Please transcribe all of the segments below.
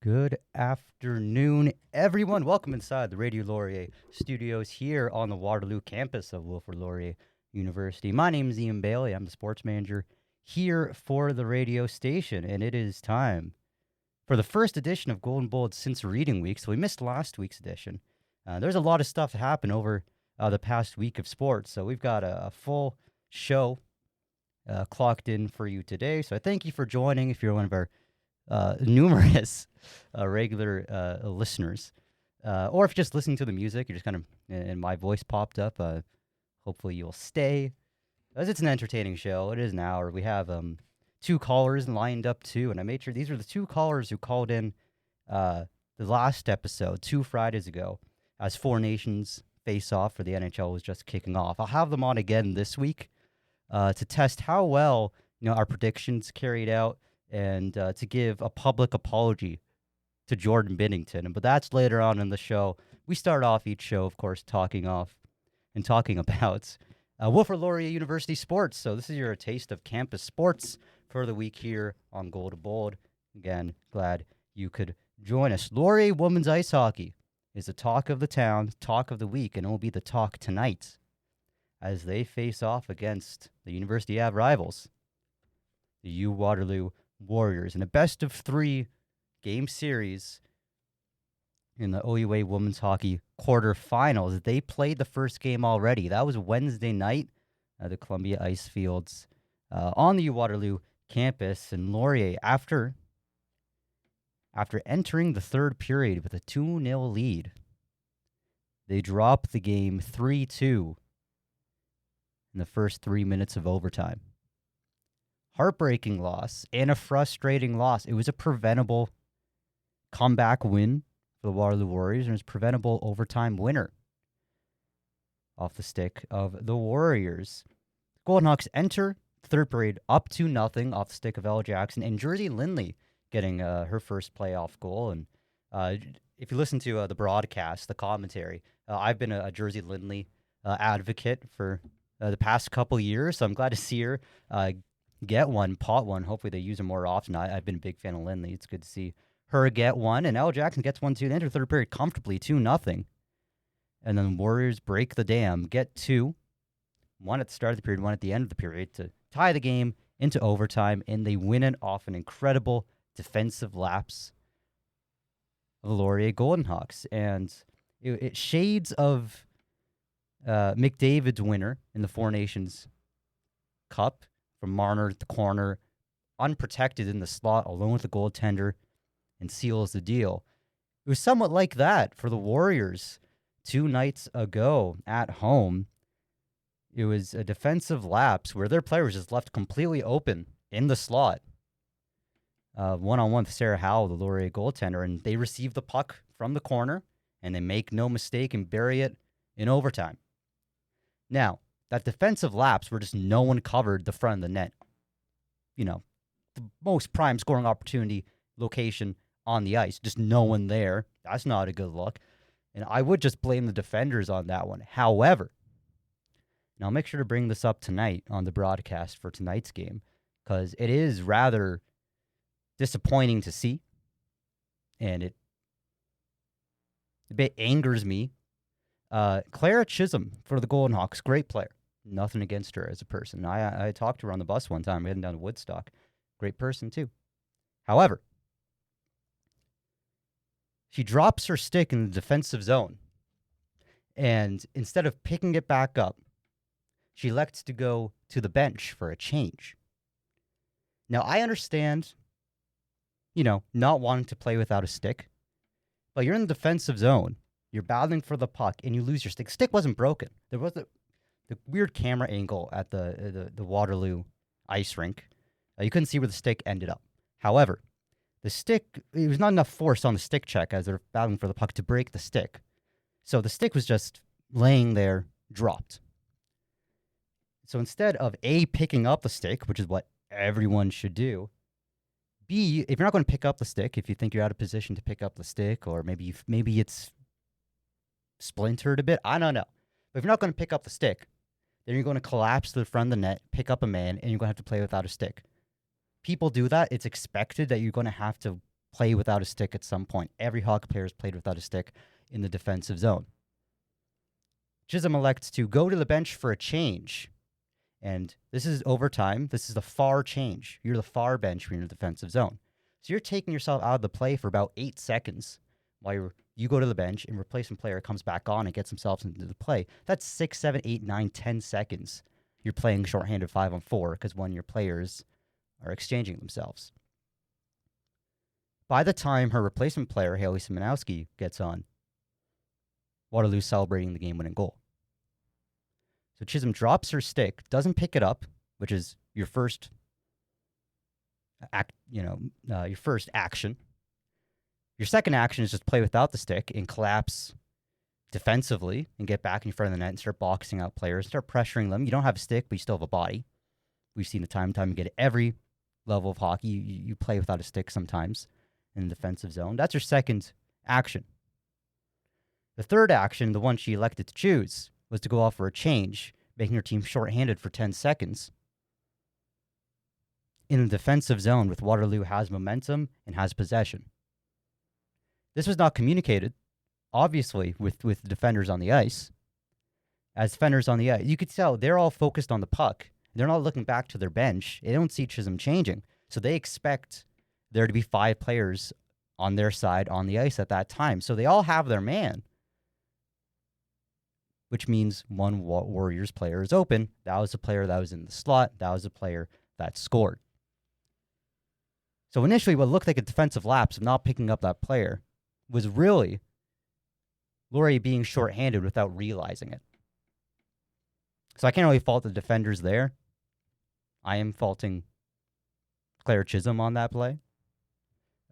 Good afternoon, everyone. Welcome inside the Radio Laurier studios here on the Waterloo campus of Wilfrid Laurier University. My name is Ian Bailey. I'm the sports manager here for the radio station, and it is time for the first edition of Golden Bold since Reading Week. So we missed last week's edition. There's a lot of stuff to happen over the past week of sports, so we've got a full show clocked in for you today. So I thank you for joining if you're one of our numerous regular listeners, or if you're just listening to the music, you're just kind of, and my voice popped up. Hopefully you'll stay, as it's an entertaining show. It is an hour. We have two callers lined up too, and I made sure these are the two callers who called in the last episode 2 Fridays ago, as Four Nations face-off for the NHL was just kicking off. I'll have them on again this week to test how well our predictions carried out, and to give a public apology to Jordan Binnington. But that's later on in the show. We start off each show, of course, talking about Wilfrid Laurier University sports. So this is your taste of campus sports for the week here on Gold to Bold. Again, glad you could join us. Laurier women's ice hockey is the talk of the town, talk of the week, and it will be the talk tonight as they face off against the University Ave rivals, the Waterloo Warriors, in a best-of-3 game series in the OUA women's hockey quarterfinals. They played the first game already. That was Wednesday night at the Columbia Ice Fields on the Waterloo campus. And Laurier, after entering the third period with a 2-0 lead, they dropped the game 3-2 in the first 3 minutes of overtime. Heartbreaking loss and a frustrating loss. It was a preventable comeback win for the Waterloo Warriors, and it was a preventable overtime winner off the stick of the Warriors. Golden Hawks enter third period up 2-0 off the stick of Ella Jackson, and Jersey Lindley getting her first playoff goal. And if you listen to the broadcast, the commentary, I've been a Jersey Lindley advocate for the past couple years, so I'm glad to see her get one, pot one. Hopefully they use them more often. I've been a big fan of Lindley. It's good to see her get one. And Ella Jackson gets one too. They enter third period comfortably, 2-0. And then Warriors break the dam, get two. One at the start of the period, one at the end of the period to tie the game into overtime. And they win it off an incredible defensive lapse of the Laurier Golden Hawks. And it shades of McDavid's winner in the Four-Nations Cup, from Marner at the corner, unprotected in the slot, alone with the goaltender, and seals the deal. It was somewhat like that for the Warriors 2 nights ago at home. It was a defensive lapse where their player was just left completely open in the slot, one-on-one with Sarah Howell, the Laurier goaltender, and they receive the puck from the corner, and they make no mistake and bury it in overtime. Now, that defensive lapse where just no one covered the front of the net. The most prime scoring opportunity location on the ice. Just no one there. That's not a good look. And I would just blame the defenders on that one. However, and I'll make sure to bring this up tonight on the broadcast for tonight's game, because it is rather disappointing to see. And it a bit angers me. Clara Chisholm for the Golden Hawks, great player. Nothing against her as a person. I talked to her on the bus one time, heading down to Woodstock. Great person, too. However, she drops her stick in the defensive zone, and instead of picking it back up, she elects to go to the bench for a change. Now, I understand, not wanting to play without a stick, but you're in the defensive zone, you're battling for the puck, and you lose your stick. The stick wasn't broken. There was the weird camera angle at the Waterloo ice rink. You couldn't see where the stick ended up. However, the stick, it was not enough force on the stick check as they're battling for the puck to break the stick. So the stick was just laying there, dropped. So instead of A, picking up the stick, which is what everyone should do, B, if you're not going to pick up the stick, if you think you're out of position to pick up the stick, or maybe it's splintered a bit, I don't know. But if you're not going to pick up the stick, then you're going to collapse to the front of the net, pick up a man, and you're going to have to play without a stick. People do that. It's expected that you're going to have to play without a stick at some point. Every hockey player has played without a stick in the defensive zone. Chisholm elects to go to the bench for a change. And this is overtime. This is the far change. You're the far bench when you're in the defensive zone. So you're taking yourself out of the play for about 8 seconds while you go to the bench and replacement player comes back on and gets himself into the play. That's 6, 7, 8, 9, 10 seconds. You're playing shorthanded 5-on-4 because one of your players are exchanging themselves. By the time her replacement player, Haley Simonowski, gets on, Waterloo's celebrating the game-winning goal. So Chisholm drops her stick, doesn't pick it up, which is your first your first action. Your second action is just play without the stick and collapse defensively and get back in front of the net and start boxing out players, start pressuring them. You don't have a stick, but you still have a body. We've seen the time and time again at every level of hockey. You play without a stick sometimes in the defensive zone. That's her second action. The third action, the one she elected to choose, was to go off for a change, making her team shorthanded for 10 seconds. In the defensive zone with Waterloo has momentum and has possession. This was not communicated, obviously, with the defenders on the ice. As defenders on the ice, you could tell they're all focused on the puck. They're not looking back to their bench. They don't see Chisholm changing. So they expect there to be 5 players on their side on the ice at that time. So they all have their man, which means one Warriors player is open. That was the player that was in the slot. That was the player that scored. So initially what looked like a defensive lapse of not picking up that player was really Laurier being shorthanded without realizing it. So I can't really fault the defenders there. I am faulting Claire Chisholm on that play.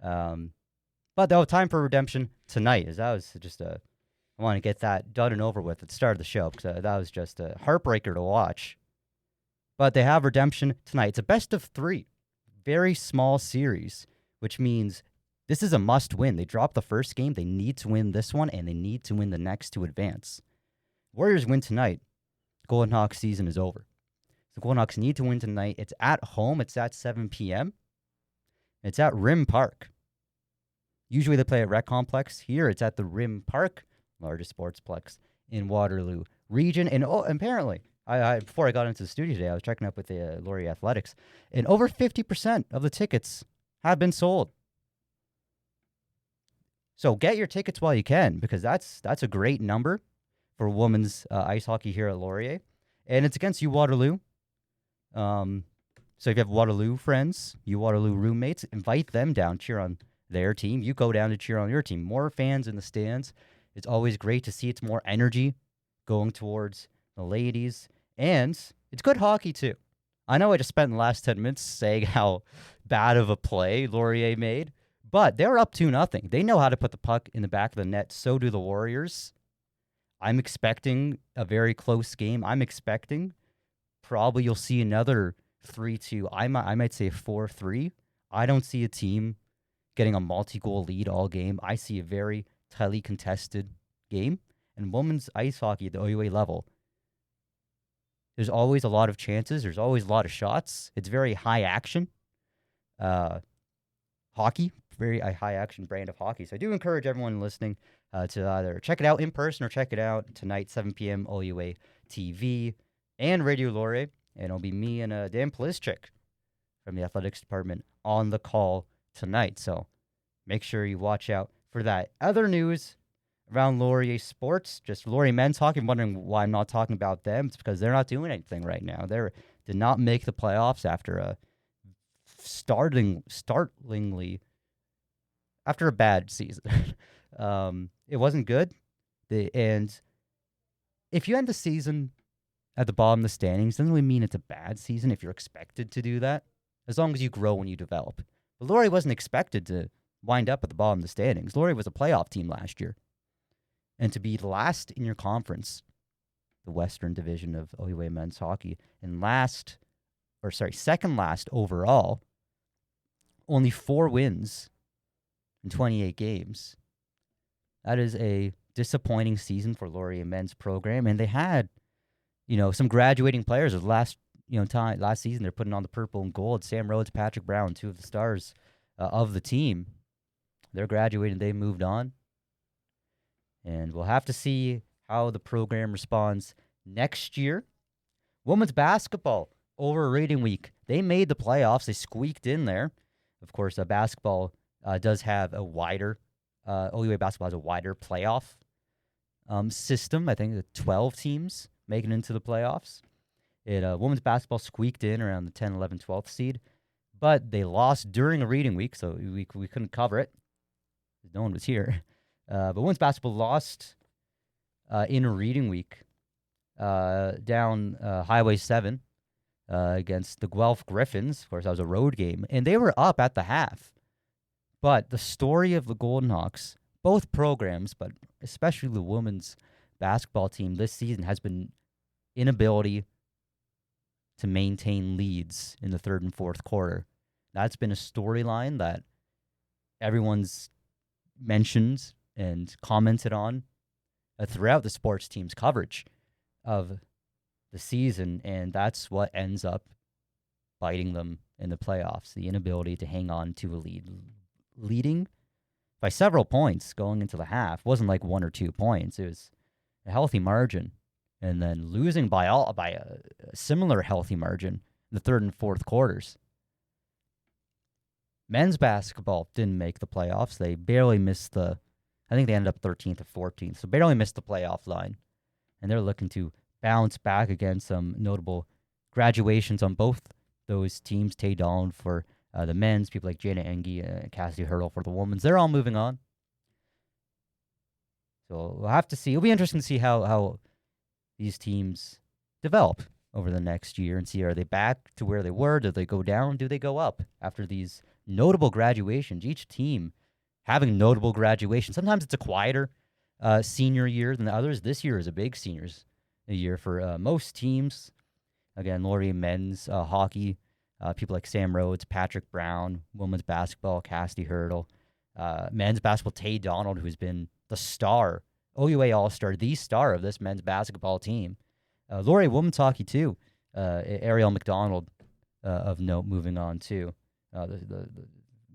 But they'll have time for redemption tonight. As that was just I want to get that done and over with at the start of the show because that was just a heartbreaker to watch. But they have redemption tonight. It's a best of 3. Very small series, which means this is a must-win. They dropped the first game. They need to win this one, and they need to win the next to advance. Warriors win tonight. Golden Hawks season is over. The Golden Hawks need to win tonight. It's at home. It's at 7 p.m. It's at Rim Park. Usually they play at Rec Complex. Here it's at the Rim Park, largest sportsplex in Waterloo region. And apparently, before I got into the studio today, I was checking up with the Laurier Athletics, and over 50% of the tickets have been sold. So get your tickets while you can, because that's a great number for women's ice hockey here at Laurier. And it's against U Waterloo. So if you have Waterloo friends, U Waterloo roommates, invite them down, cheer on their team. You go down to cheer on your team. More fans in the stands. It's always great to see. It's more energy going towards the ladies. And it's good hockey, too. I know I just spent the last 10 minutes saying how bad of a play Laurier made, but they're up 2-0. They know how to put the puck in the back of the net. So do the Warriors. I'm expecting a very close game. I'm expecting probably you'll see another 3-2. I might say 4-3. I don't see a team getting a multi-goal lead all game. I see a very tightly contested game. And women's ice hockey at the OUA level, there's always a lot of chances. There's always a lot of shots. It's very high action hockey, very high action brand of hockey. So I do encourage everyone listening to either check it out in person or check it out tonight, 7 p.m. OUA TV and Radio Laurier. And it'll be me and Dan Pliszczyk from the athletics department on the call tonight. So make sure you watch out for that. Other news around Laurier sports, just Laurier men's hockey. I'm wondering why I'm not talking about them. It's because they're not doing anything right now. They did not make the playoffs after a startlingly after a bad season. It wasn't good. And if you end the season at the bottom of the standings, doesn't really mean it's a bad season if you're expected to do that, as long as you grow and you develop. But Laurier wasn't expected to wind up at the bottom of the standings. Laurier was a playoff team last year. And to be last in your conference, the Western Division of OUA men's hockey, and second last overall, only 4 wins in 28 games. That is a disappointing season for Laurier men's program. And they had, some graduating players of last season. They're putting on the purple and gold. Sam Rhodes, Patrick Brown, 2 of the stars of the team. They're graduating. They moved on. And we'll have to see how the program responds next year. Women's basketball over reading week. They made the playoffs. They squeaked in there. Of course, basketball does have a wider, OUA basketball has a wider playoff system. I think the 12 teams making it into the playoffs. Women's basketball squeaked in around the 10, 11, 12th seed, but they lost during a reading week, so we couldn't cover it. No one was here. But women's basketball lost in a reading week down Highway 7 against the Guelph Griffins. Of course, that was a road game, and they were up at the half. But the story of the Golden Hawks, both programs, but especially the women's basketball team this season, has been inability to maintain leads in the third and fourth quarter. That's been a storyline that everyone's mentioned and commented on throughout the sports team's coverage of the season, and that's what ends up biting them in the playoffs, the inability to hang on to a lead. Leading by several points going into the half. It wasn't like 1 or 2 points. It was a healthy margin. And then losing by a similar healthy margin in the third and fourth quarters. Men's basketball didn't make the playoffs. They barely missed I think they ended up 13th or 14th, so barely missed the playoff line. And they're looking to bounce back against some notable graduations on both those teams. Tay Dolan for the men's, people like Jana Engie and Cassidy Hurdle for the women's. They're all moving on. So we'll have to see. It'll be interesting to see how these teams develop over the next year and see, are they back to where they were? Do they go down? Do they go up after these notable graduations? Each team having notable graduations. Sometimes it's a quieter senior year than the others. This year is a big seniors year for most teams. Again, Laurier men's hockey, people like Sam Rhodes, Patrick Brown, women's basketball, Cassidy Hurdle, men's basketball, Tay Donald, who's been the star, OUA All-Star, the star of this men's basketball team. Laurier women's hockey, too. Ariel McDonald, of note, moving on, too. The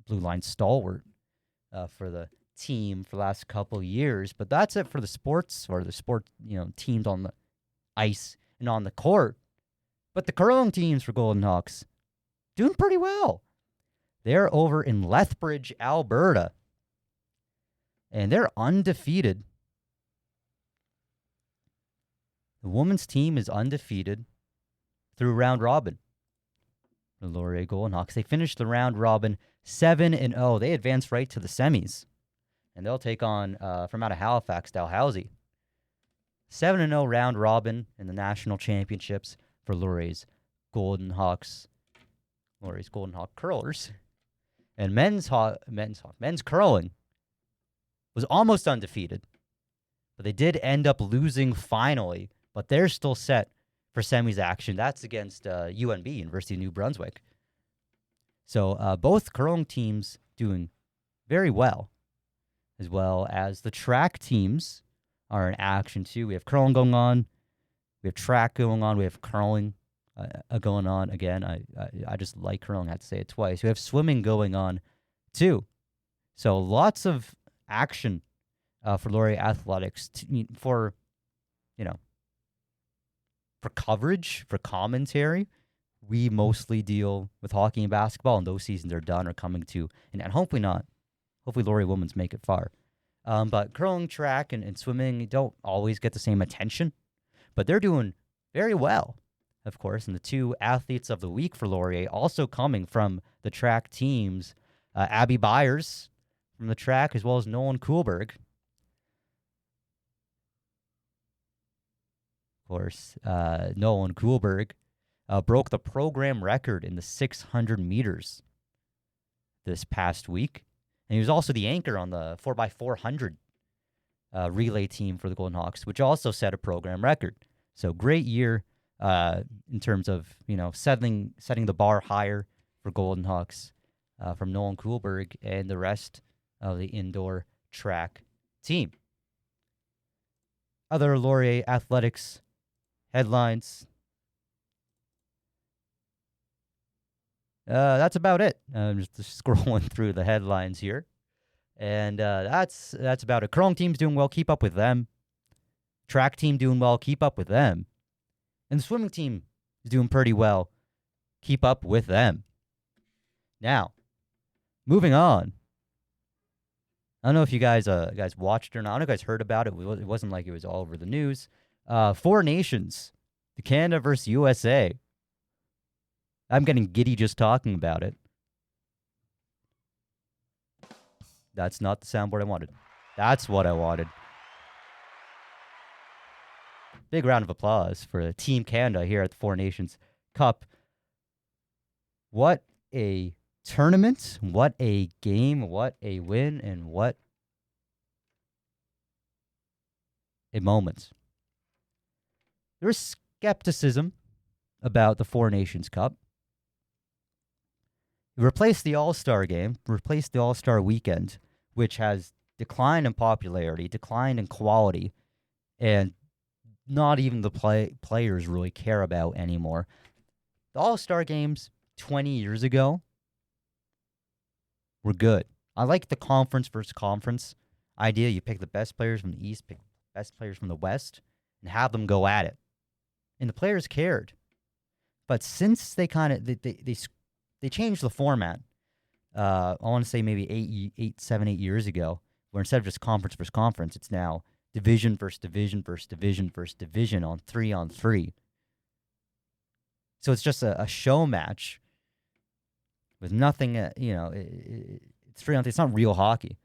blue line stalwart for the team for the last couple of years. But that's it for the sports, or the sport, teams on the ice and on the court. But the curling teams for Golden Hawks, doing pretty well. They're over in Lethbridge, Alberta. And they're undefeated. The women's team is undefeated through round robin. The Laurier Golden Hawks, they finished the round robin 7-0. They advanced right to the semis. And they'll take on, from out of Halifax, Dalhousie. 7-0 round robin in the national championships for Laurier's Golden Hawks. Laurier's Golden Hawk curlers. And men's curling was almost undefeated. But they did end up losing finally. But they're still set for semis action. That's against UNB, University of New Brunswick. So both curling teams doing very well as the track teams are in action too. We have curling going on. We have track going on. We have curling going on. Again, I just like curling. I had to say it twice. We have swimming going on too. So lots of action for Laurier Athletics for coverage, for commentary. We mostly deal with hockey and basketball, and those seasons are done or coming to an end. Hopefully not. Hopefully Laurier women's make it far. But curling, track, and swimming don't always get the same attention, but they're doing very well, of course. And the two athletes of the week for Laurier also coming from the track teams, Abby Byers from the track, as well as Nolan Kuhlberg. Of course, Nolan Kuhlberg broke the program record in the 600 meters this past week. And he was also the anchor on the 4x400 relay team for the Golden Hawks, which also set a program record. So great year in terms of, setting the bar higher for Golden Hawks from Nolan Kuhlberg and the rest of the indoor track team. Other Laurier athletics headlines. That's about it. I'm just scrolling through the headlines here. And that's about it. Curling team's doing well. Keep up with them. Track team doing well. Keep up with them. And the swimming team is doing pretty well. Keep up with them. Now, moving on. I don't know if you guys watched it or not. I don't know if you guys heard about it. It wasn't like it was all over the news. Four Nations, the Canada versus USA. I'm getting giddy just talking about it. That's not the soundboard I wanted. That's what I wanted. Big round of applause for Team Canada here at the Four Nations Cup. What a tournament, what a game, what a win, and what a moment. There's skepticism about the Four Nations Cup. It replaced the All-Star game, replaced the All-Star weekend, which has declined in popularity, declined in quality, and not even the players really care about anymore. The All-Star games 20 years ago were good. I like the conference versus conference idea. You pick the best players from the East, pick the best players from the West, and have them go at it. And the players cared. But since they changed the format, I want to say maybe 8 years ago, where instead of just conference versus conference, it's now division versus division versus division versus division on 3-on-3. So it's just a show match with nothing, it's 3-on-3. It's not real hockey.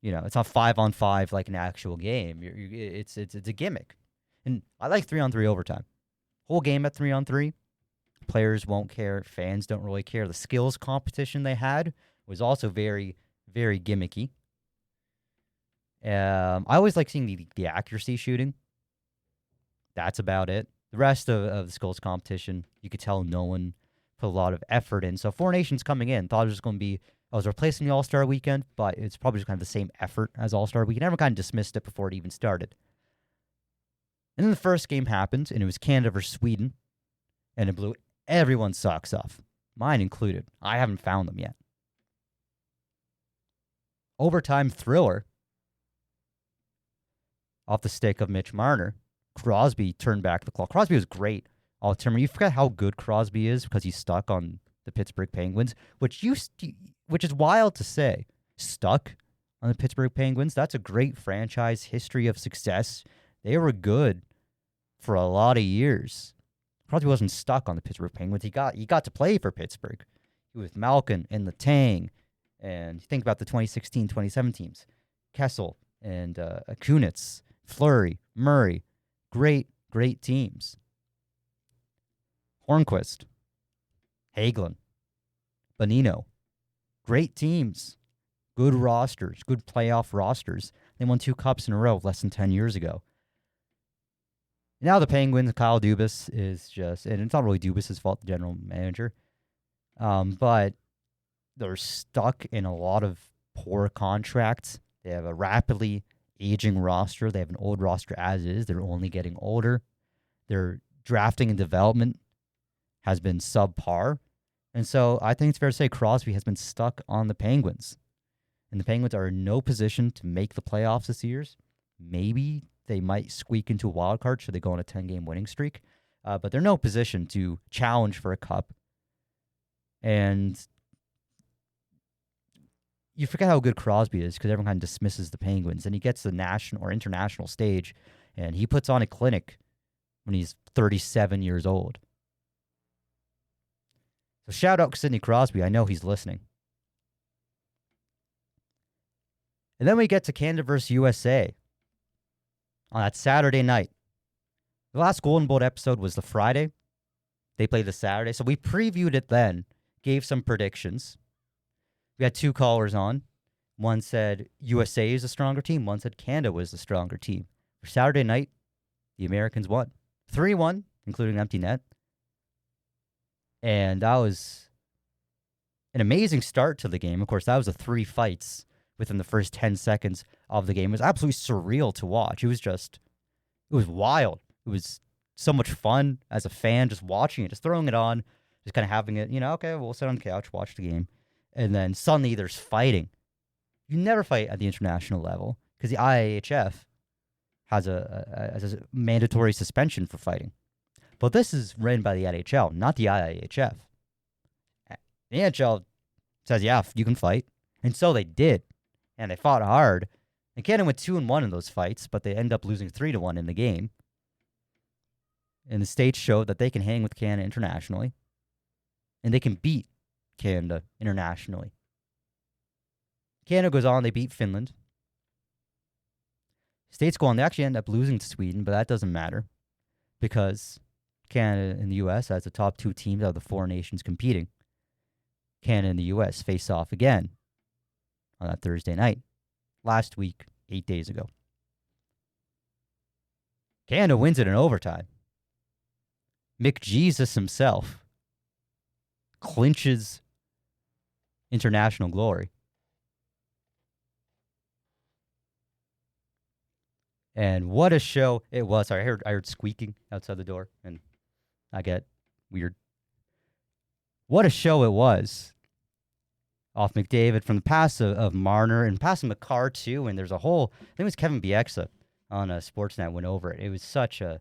It's not 5-on-5 like an actual game. It's a gimmick. And I like 3-on-3 overtime. Whole game at 3-on-3. Players won't care. Fans don't really care. The skills competition they had was also very, very gimmicky. I always like seeing the accuracy shooting. That's about it. The rest of the skills competition, you could tell no one put a lot of effort in. So Four Nations coming in, thought it was going to be, I was replacing the All-Star weekend, but it's probably just kind of the same effort as All-Star weekend. Everyone kind of dismissed it before it even started. And then the first game happened, and it was Canada versus Sweden, and it blew everyone's socks off, mine included. I haven't found them yet. Overtime thriller off the stick of Mitch Marner. Crosby turned back the clock. Crosby was great all tournament. You forget how good Crosby is because he's stuck on the Pittsburgh Penguins, which is wild to say. Stuck on the Pittsburgh Penguins. That's a great franchise history of success. They were good for a lot of years. Crosby wasn't stuck on the Pittsburgh Penguins. He got to play for Pittsburgh. He was with Malkin and Letang, and you think about the 2016-27 teams. Kessel and Kunitz, Fleury, Murray. Great, great teams. Hornquist, Hagelin, Bonino. Great teams. Good rosters, good playoff rosters. They won 2 cups in a row less than 10 years ago. Now the Penguins, Kyle Dubas is just, and it's not really Dubas' fault, the general manager, but they're stuck in a lot of poor contracts. They have a rapidly aging roster. They have an old roster as is. They're only getting older. Their drafting and development has been subpar. And so I think it's fair to say Crosby has been stuck on the Penguins. And the Penguins are in no position to make the playoffs this year. Maybe they might squeak into a wild card should they go on a 10-game winning streak. But they're in no position to challenge for a cup. And you forget how good Crosby is because everyone kind of dismisses the Penguins. And he gets the national or international stage, and he puts on a clinic when he's 37 years old. So shout out Sidney Crosby. I know he's listening. And then we get to Canada versus USA on that Saturday night. The last Golden Boat episode was the Friday. They played the Saturday. So we previewed it then, gave some predictions. We had 2 callers on. One said USA is the stronger team. One said Canada was the stronger team. For Saturday night, the Americans won. 3-1, including an empty net. And that was an amazing start to the game. Of course, that was the 3 fights within the first 10 seconds of the game. It was absolutely surreal to watch. It was wild. It was so much fun as a fan just watching it, just throwing it on, just kind of having it, okay, we'll sit on the couch, watch the game. And then suddenly there's fighting. You never fight at the international level because the IIHF has a mandatory suspension for fighting. But this is ran by the NHL, not the IIHF. The NHL says, yeah, you can fight. And so they did. And they fought hard. And Canada went 2-1 in those fights, but they end up losing 3-1 in the game. And the States showed that they can hang with Canada internationally. And they can beat Canada internationally. Canada goes on, they beat Finland. States go on, they actually end up losing to Sweden, but that doesn't matter because Canada and the U.S. as the top two teams out of the four nations competing. Canada and the U.S. face off again on that Thursday night. Last week, 8 days ago. Canada wins it in overtime. McJesus himself clinches international glory. And what a show it was. Sorry, I heard squeaking outside the door, and I get weird. What a show it was. Off McDavid from the pass of Marner and pass of McCarr too. And there's a whole, I think it was Kevin Bieksa on Sportsnet went over it. It was such a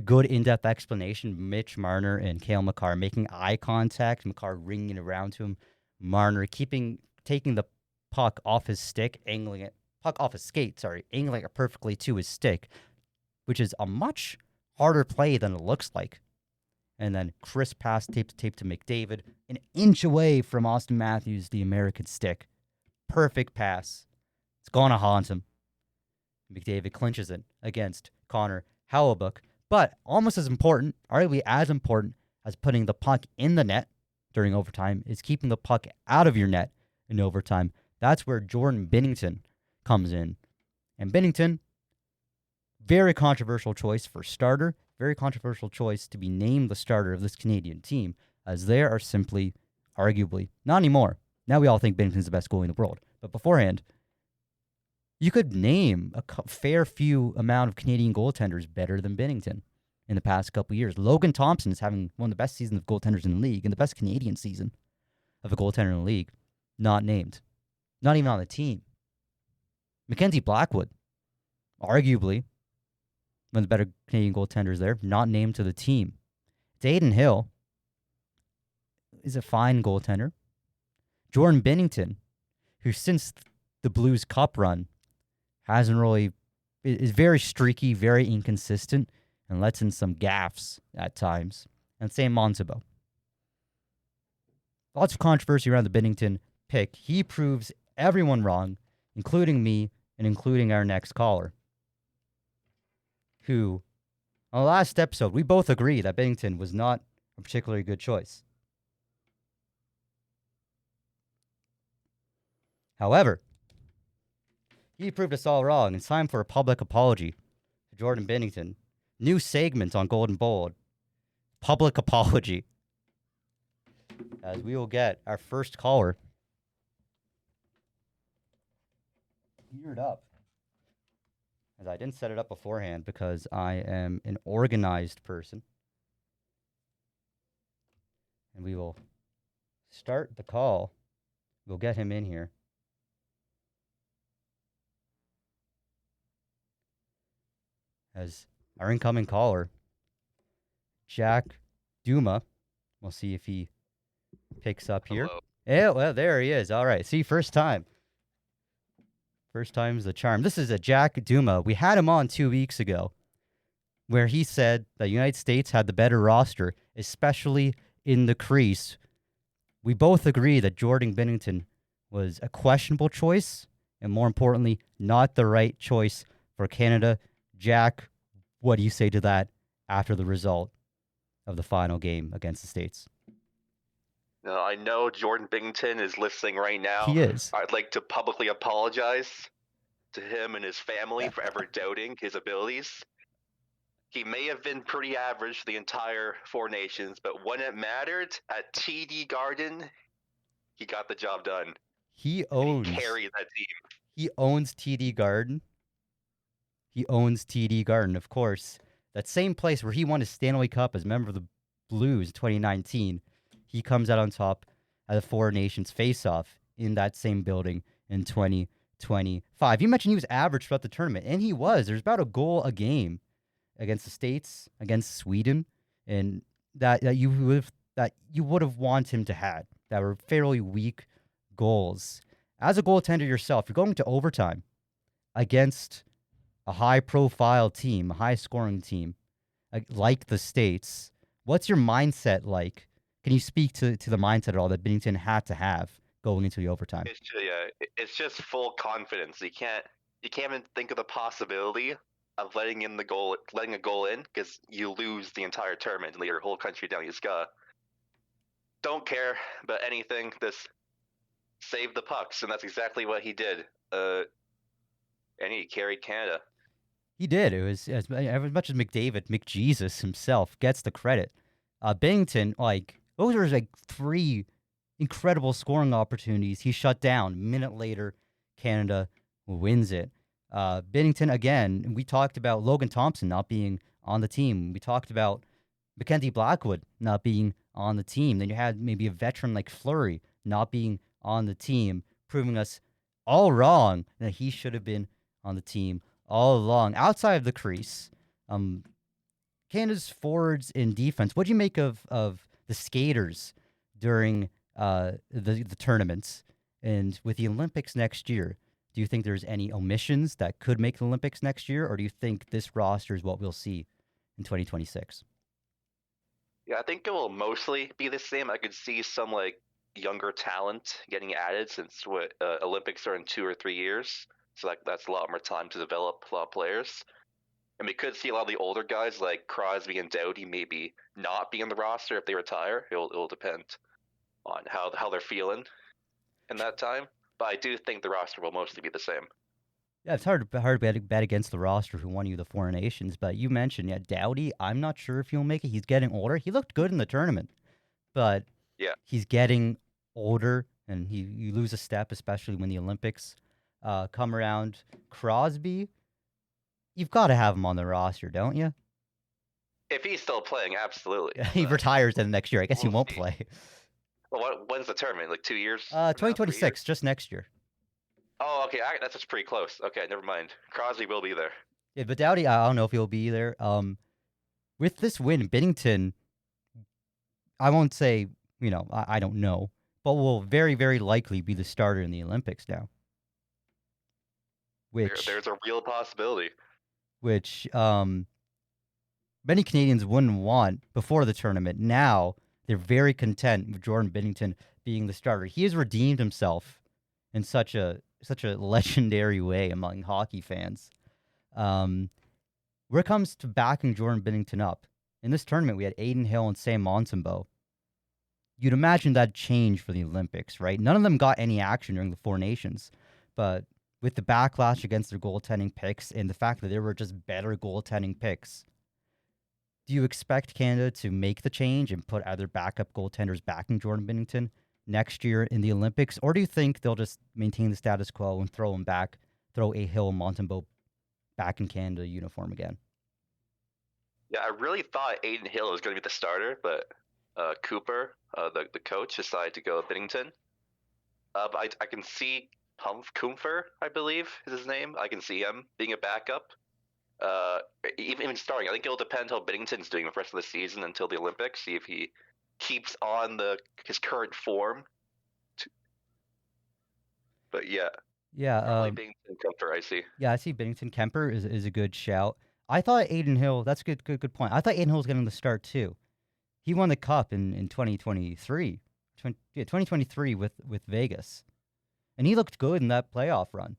good in-depth explanation. Mitch Marner and Cale Makar making eye contact. Makar ringing around to him. Marner taking the puck off his stick, angling it. Puck off his skate, angling it perfectly to his stick, which is a much harder play than it looks like. And then crisp pass, tape to McDavid, an inch away from Austin Matthews, the American stick. Perfect pass. It's going to haunt him. McDavid clinches it against Connor Hellebuyck. But almost as important, arguably as important as putting the puck in the net during overtime, is keeping the puck out of your net in overtime. That's where Jordan Binnington comes in. And Binnington, very controversial choice for starter. Very controversial choice to be named the starter of this Canadian team, as they are simply, arguably, not anymore. Now we all think Binnington's the best goalie in the world. But beforehand, you could name a fair few amount of Canadian goaltenders better than Binnington in the past couple of years. Logan Thompson is having one of the best seasons of goaltenders in the league and the best Canadian season of a goaltender in the league. Not named. Not even on the team. Mackenzie Blackwood, arguably, one of the better Canadian goaltenders there, not named to the team. Dayton Hill is a fine goaltender. Jordan Binnington, who since the Blues Cup run hasn't really, is very streaky, very inconsistent, and lets in some gaffes at times. And same Monzabo. Lots of controversy around the Binnington pick. He proves everyone wrong, including me and including our next caller, who, on the last episode, we both agree that Binnington was not a particularly good choice. However, he proved us all wrong. It's time for a public apology to Jordan Binnington. New segment on Golden Bold. Public apology. As we will get our first caller geared up. As I didn't set it up beforehand because I am an organized person. And we will start the call. We'll get him in here. As our incoming caller, Jack Duma, we'll see if he picks up here. Hello. Yeah, well, there he is. All right. See, first time. First time's the charm. This is a Jack Duma. We had him on 2 weeks ago where he said that the United States had the better roster, especially in the crease. We both agree that Jordan Binnington was a questionable choice and, more importantly, not the right choice for Canada. Jack, what do you say to that after the result of the final game against the States? I know Jordan Binnington is listening right now. He is. I'd like to publicly apologize to him and his family for ever doubting his abilities. He may have been pretty average for the entire Four Nations, but when it mattered at TD Garden, he got the job done. He carried that team. He owns TD Garden. He owns TD Garden, of course. That same place where he won his Stanley Cup as a member of the Blues 2019. He comes out on top at the Four Nations face-off in that same building in 2025. You mentioned he was average throughout the tournament, and he was. There's about a goal a game against the States, against Sweden, and that you would have wanted him to have that were fairly weak goals. As a goaltender yourself, you're going to overtime against a high-profile team, a high-scoring team like the States. What's your mindset like? Can you speak to the mindset at all that Binnington had to have going into the overtime? It's just full confidence. You can't even think of the possibility of letting a goal in, because you lose the entire tournament and let your whole country down. You just don't care about anything. Just save the pucks, and that's exactly what he did. And he carried Canada. He did. It was as much as McJesus himself gets the credit. Binnington, like, those were like 3 incredible scoring opportunities he shut down. A minute later, Canada wins it. Binnington, again, we talked about Logan Thompson not being on the team. We talked about Mackenzie Blackwood not being on the team. Then you had maybe a veteran like Fleury not being on the team, proving us all wrong that he should have been on the team all along. Outside of the crease, Canada's forwards in defense, what do you make of the skaters during the tournaments? And with the Olympics next year, do you think there's any omissions that could make the Olympics next year, or do you think this roster is what we'll see in 2026? Yeah, I think it will mostly be the same. I could see some like younger talent getting added, since Olympics are in 2 or 3 years, so that's a lot more time to develop a lot of players. And we could see a lot of the older guys like Crosby and Doughty maybe not be in the roster if they retire. It'll depend on how they're feeling in that time. But I do think the roster will mostly be the same. Yeah, it's hard to bet against the roster who won you the Four Nations. But you mentioned, yeah, Doughty, I'm not sure if he'll make it. He's getting older. He looked good in the tournament, but Yeah, he's getting older, and you lose a step, especially when the Olympics come around. Crosby, you've got to have him on the roster, don't you? if he's still playing, absolutely. He retires then next year. I guess he We'll won't see. play. Well, when's the tournament? Like 2 years? From now, 3 years? 2026, just next year. Oh, okay. That's just pretty close. Okay, never mind. Crosby will be there. Yeah, but Doughty, I don't know if he'll be there. With this win, Binnington, I won't say, I don't know, but will very, very likely be the starter in the Olympics now. There's a real possibility. Which many Canadians wouldn't want before the tournament. Now they're very content with Jordan Binnington being the starter. He has redeemed himself in such a legendary way among hockey fans. Where it comes to backing Jordan Binnington up, in this tournament we had Adin Hill and Sam Montembeault. You'd imagine that changed for the Olympics, right? None of them got any action during the Four Nations, but with the backlash against their goaltending picks and the fact that there were just better goaltending picks, do you expect Canada to make the change and put other backup goaltenders backing Jordan Binnington next year in the Olympics? Or do you think they'll just maintain the status quo and throw A. Hill and Montembeault back in Canada uniform again? Yeah, I really thought Adin Hill was going to be the starter, but Cooper, the coach, decided to go with Binnington. But I can see Kumpfer, I believe is his name. I can see him being a backup. Even starting. I think it'll depend how Binnington's doing the rest of the season until the Olympics. See if he keeps on his current form. But yeah. Yeah. Binnington, Kumpfer, I see. Yeah, I see Binnington. Kemper is a good shout. I thought Adin Hill. That's a good point. I thought Adin Hill was getting the start too. He won the cup in 2023. 2023 with Vegas, and he looked good in that playoff run.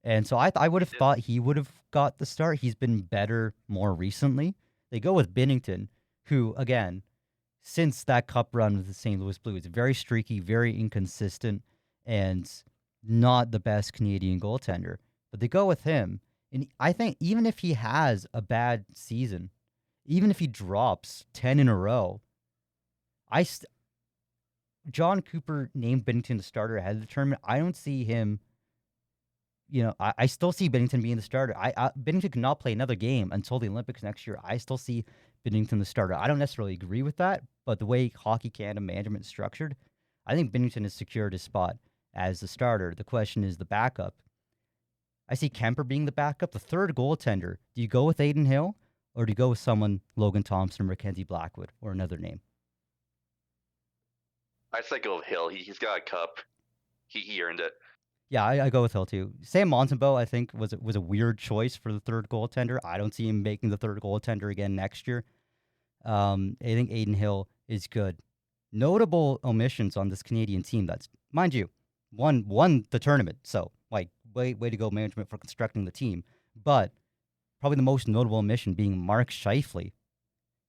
And so I would have thought he would have got the start. He's been better more recently. They go with Binnington, who, again, since that cup run with the St. Louis Blues, very streaky, very inconsistent, and not the best Canadian goaltender. But they go with him. And I think even if he has a bad season, even if he drops 10 in a row, John Cooper named Binnington the starter ahead of the tournament. I don't see him. I still see Binnington being the starter. Binnington could not play another game until the Olympics next year. I still see Binnington the starter. I don't necessarily agree with that, but the way Hockey Canada management is structured, I think Binnington has secured his spot as the starter. The question is the backup. I see Kemper being the backup. The third goaltender, do you go with Aiden Hill or do you go with someone, Logan Thompson or Mackenzie Blackwood or another name? I'd say go with Hill. He's got a cup. He earned it. Yeah, I go with Hill too. Sam Montembeault, I think, was a weird choice for the third goaltender. I don't see him making the third goaltender again next year. I think Aiden Hill is good. Notable omissions on this Canadian team. That's, mind you, won the tournament. So like way to go management for constructing the team. But probably the most notable omission being Mark Scheifele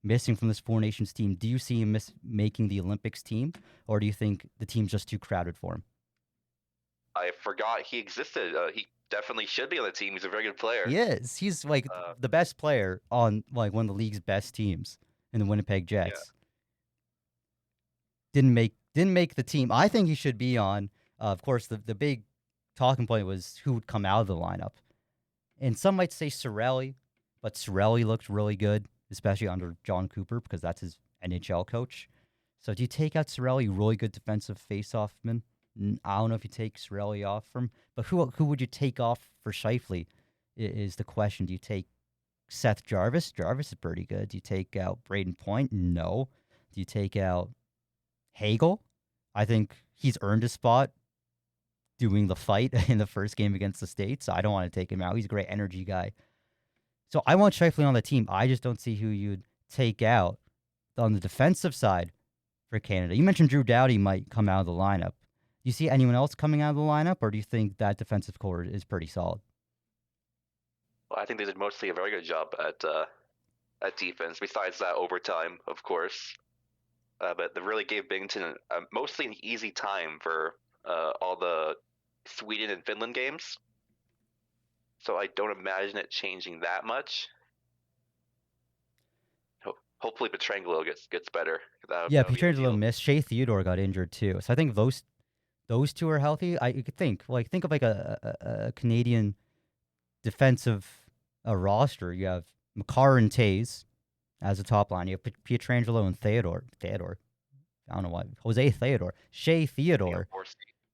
missing from this Four Nations team. Do you see him making the Olympics team, or do you think the team's just too crowded for him? I forgot he existed. He definitely should be on the team. He's a very good player. He is. He's like the best player on like one of the league's best teams in the Winnipeg Jets. Yeah. Didn't make the team. I think he should be on. Of course, the big talking point was who would come out of the lineup. And some might say Cirelli, but Cirelli looked really good, especially under John Cooper, because that's his NHL coach. So do you take out Cirelli, really good defensive face-off man? I don't know if you take Cirelli off from, but who would you take off for Scheifele is the question. Do you take Seth Jarvis? Jarvis is pretty good. Do you take out Braden Point? No. Do you take out Hagel? I think he's earned a spot doing the fight in the first game against the States. So I don't want to take him out. He's a great energy guy. So I want Scheifele on the team. I just don't see who you'd take out on the defensive side for Canada. You mentioned Drew Doughty might come out of the lineup. Do you see anyone else coming out of the lineup, or do you think that defensive core is pretty solid? Well, I think they did mostly a very good job at defense. Besides that overtime, of course, but they really gave Binnington mostly an easy time for all the Sweden and Finland games. So I don't imagine it changing that much. Hopefully Pietrangelo gets better. Yeah, Pietrangelo missed. Shea Theodore got injured too. So I think those two are healthy. You could think of like a Canadian defensive roster. You have Makar and Taze as a top line. You have Pietrangelo and Theodore. I don't know why. Jose Theodore. Shea Theodore.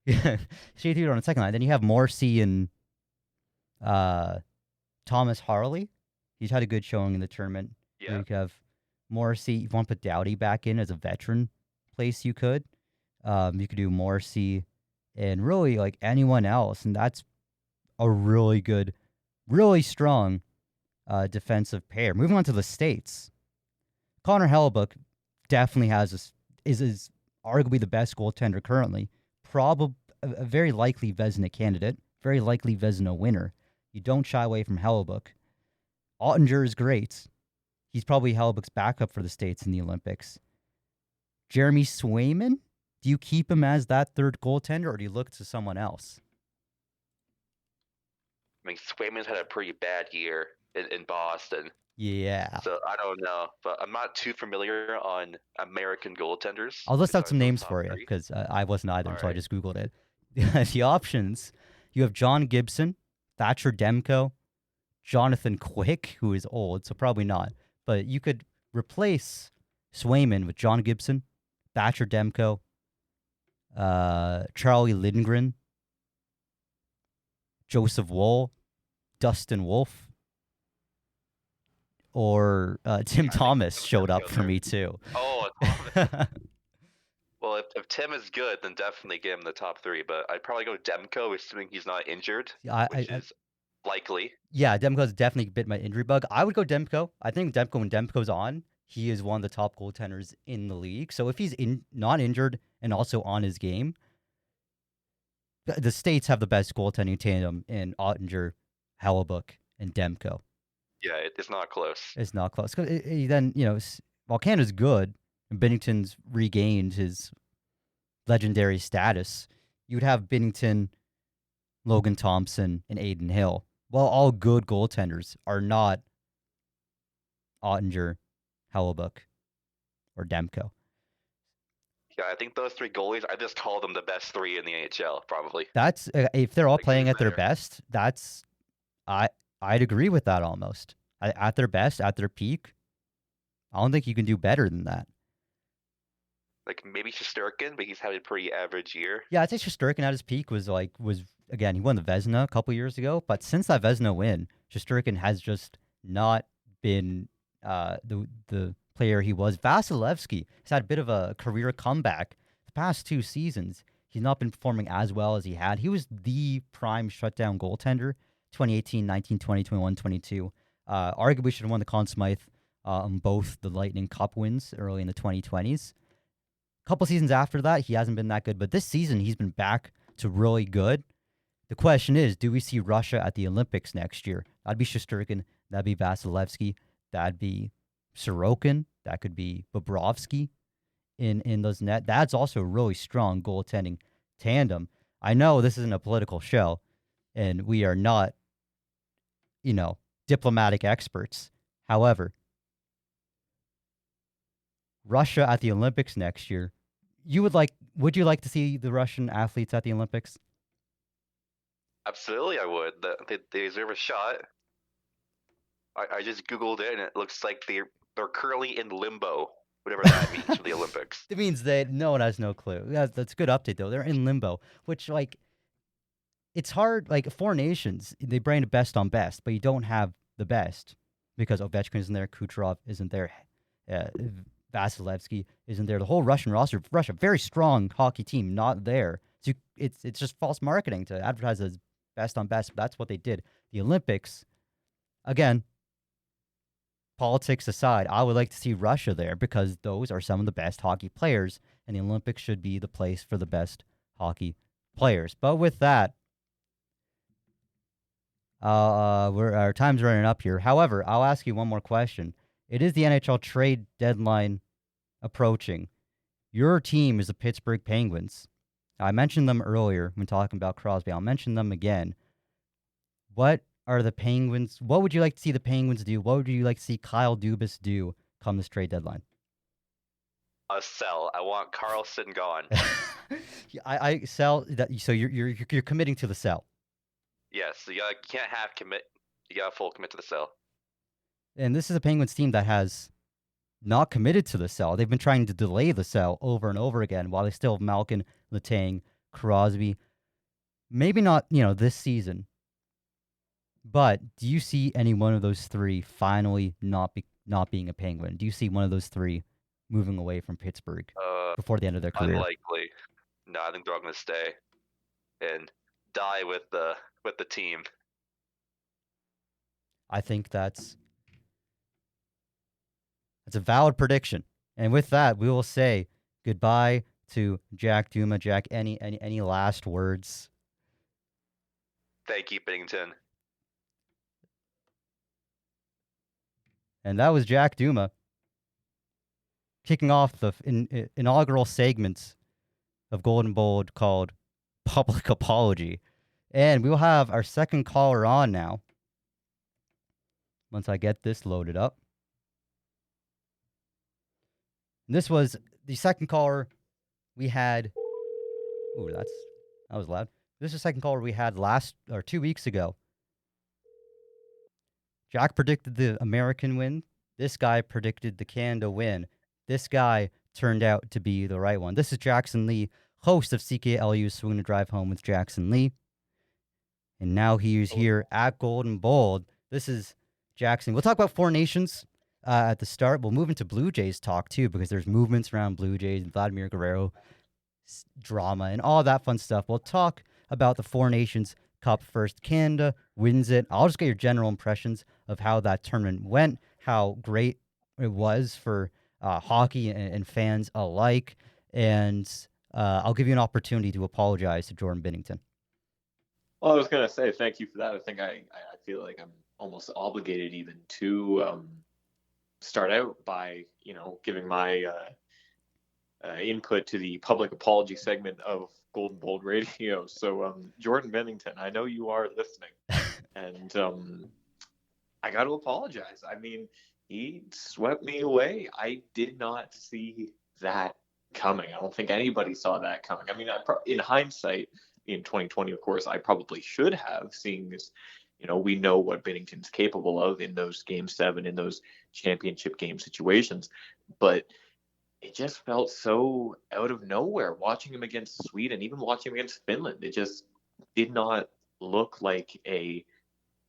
Yeah, Shea Theodore on the second line. Then you have Morrissey and Thomas Harley. He's had a good showing in the tournament. Yeah. You could have Morrissey. If you want to put Doughty back in as a veteran place, you could. You could do Morrissey and really like anyone else. And that's a really good, really strong defensive pair. Moving on to the States. Connor Hellebuyck definitely is arguably the best goaltender currently. Probably a very likely Vezina candidate. Very likely Vezina winner. You don't shy away from Hellebuyck. Ottinger is great. He's probably Hellebuyck's backup for the States in the Olympics. Jeremy Swayman? Do you keep him as that third goaltender, or do you look to someone else? I mean, Swayman's had a pretty bad year in Boston. Yeah. So I don't know, but I'm not too familiar on American goaltenders. I'll list out some names for you because I wasn't either, so I just Googled it. The options, you have John Gibson, Thatcher Demko, Jonathan Quick, who is old, so probably not. But you could replace Swayman with John Gibson, Thatcher Demko, Charlie Lindgren, Joseph Woll, Dustin Wolf, or Tim Thomas showed up for me too. Oh, Thomas. Well, if Tim is good, then definitely give him the top three. But I'd probably go Demko, assuming he's not injured, which is likely. Yeah, Demko's definitely bit my injury bug. I would go Demko. I think Demko, when Demko's on, he is one of the top goaltenders in the league. So if he's not injured and also on his game, the States have the best goaltending tandem in Ottinger, Hellebuyck, and Demko. Yeah, it's not close. It's not close. Then, while Canada's good and Binnington's regained his legendary status, you'd have Binnington, Logan Thompson, and Aiden Hill. While all good goaltenders are not Ottinger, Hellebuyck, or Demko. Yeah, I think those three goalies, I just call them the best three in the NHL, probably. That's if they're all playing at their best. I'd agree with that almost. At their best, at their peak, I don't think you can do better than that. Like maybe Shesterkin, but he's having a pretty average year. Yeah, I'd say Shesterkin at his peak was again, he won the Vezina a couple years ago, but since that Vezina win, Shesterkin has just not been the player he was. Vasilevsky has had a bit of a career comeback the past 2 seasons. He's not been performing as well as he had. He was the prime shutdown goaltender 2018, 19, 20, 21, 22. Arguably should have won the Conn Smythe on both the Lightning Cup wins early in the 2020s. Couple seasons after that, he hasn't been that good, but this season he's been back to really good. The question is, do we see Russia at the Olympics next year? That'd be Shesterkin, that'd be Vasilevsky, that'd be Sorokin, that could be Bobrovsky in those net. That's also a really strong goaltending tandem. I know this isn't a political show, and we are not, diplomatic experts. However, Russia at the Olympics next year, would you like to see the Russian athletes at the Olympics? Absolutely, I would. They deserve a shot. I just Googled it, and it looks like they're currently in limbo, whatever that means for the Olympics. It means that no one has no clue. That's a good update, though. They're in limbo, which, it's hard. Like, Four Nations, they bring the best on best, but you don't have the best because Ovechkin isn't there, Kucherov isn't there, Vasilevsky isn't there. The whole Russian roster, Russia, very strong hockey team, not there. So it's just false marketing to advertise as best on best. But that's what they did. The Olympics, again, politics aside, I would like to see Russia there because those are some of the best hockey players, and the Olympics should be the place for the best hockey players. But with that, our time's running up here. However, I'll ask you one more question. It is the NHL trade deadline approaching. Your team is the Pittsburgh Penguins. I mentioned them earlier when talking about Crosby. I'll mention them again. What are the Penguins? What would you like to see the Penguins do? What would you like to see Kyle Dubas do come this trade deadline? A sell. I want Carlson gone. I sell that. So you're committing to the sell. Yes, you can't half commit. You got full commit to the sell. And this is a Penguins team that has not committed to the sell. They've been trying to delay the sell over and over again while they still have Malkin, Letang, Crosby. Maybe not, this season. But do you see any one of those three finally not being a Penguin? Do you see one of those three moving away from Pittsburgh before the end of their career? Unlikely. No, I think they're all going to stay and die with the team. I think that's a valid prediction. And with that, we will say goodbye to Jack Duma. Jack, any last words? Thank you, Binnington. And that was Jack Duma kicking off the inaugural segment of Golden Bold called Public Apology. And we will have our second caller on now. Once I get this loaded up. And this was the second caller we had. Ooh, that was loud. This is the second caller we had 2 weeks ago. Jack predicted the American win. This guy predicted the Canada win. This guy turned out to be the right one. This is Jackson Lee, host of CKLU's Swing to Drive Home with Jackson Lee. And now he is here at Golden Bold. This is Jackson. We'll talk about Four Nations at the start. We'll move into Blue Jays talk, too, because there's movements around Blue Jays and Vladimir Guerrero drama and all that fun stuff. We'll talk about the Four Nations Cup first. Canada wins it. I'll just get your general impressions of how that tournament went, how great it was for hockey and fans alike. And I'll give you an opportunity to apologize to Jordan Binnington. Well, I was going to say thank you for that. I think I feel like I'm almost obligated even to start out by, giving my input to the public apology segment of Golden Bold Radio. So, Jordan Binnington, I know you are listening, and I got to apologize. I mean, he swept me away. I did not see that coming. I don't think anybody saw that coming. I mean, in hindsight, in 2020, of course, I probably should have, seeing this. We know what Binnington's capable of in those Game 7, in those championship game situations. But it just felt so out of nowhere watching him against Sweden, even watching him against Finland. It just did not look like a